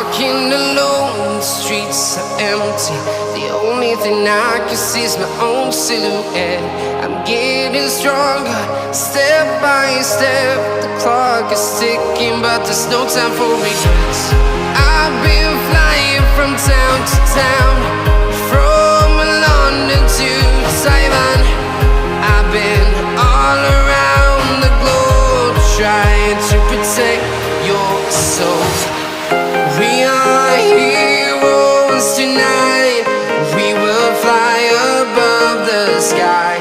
walking alone, the streets are empty. The only thing I can see is my own silhouette. I'm getting stronger, step by step. The clock is ticking, but there's no time for regrets. I've been flying from town to town, from London to Taiwan. I've been all around the globe, trying to protect your soul. We are heroes tonight. We will fly above the sky.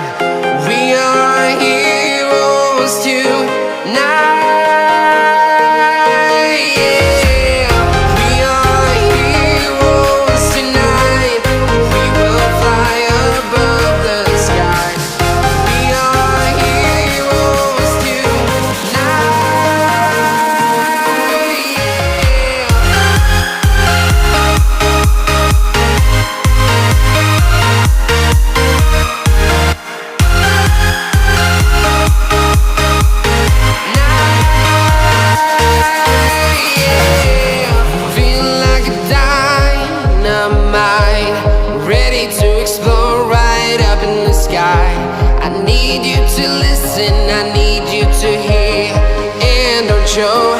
We are heroes tonight. Yeah. We are heroes tonight. We will fly above the sky. We are heroes tonight. Feeling like a dynamite, ready to explode right up in the sky. I need you to listen, I need you to hear, and don't show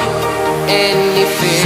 any fear.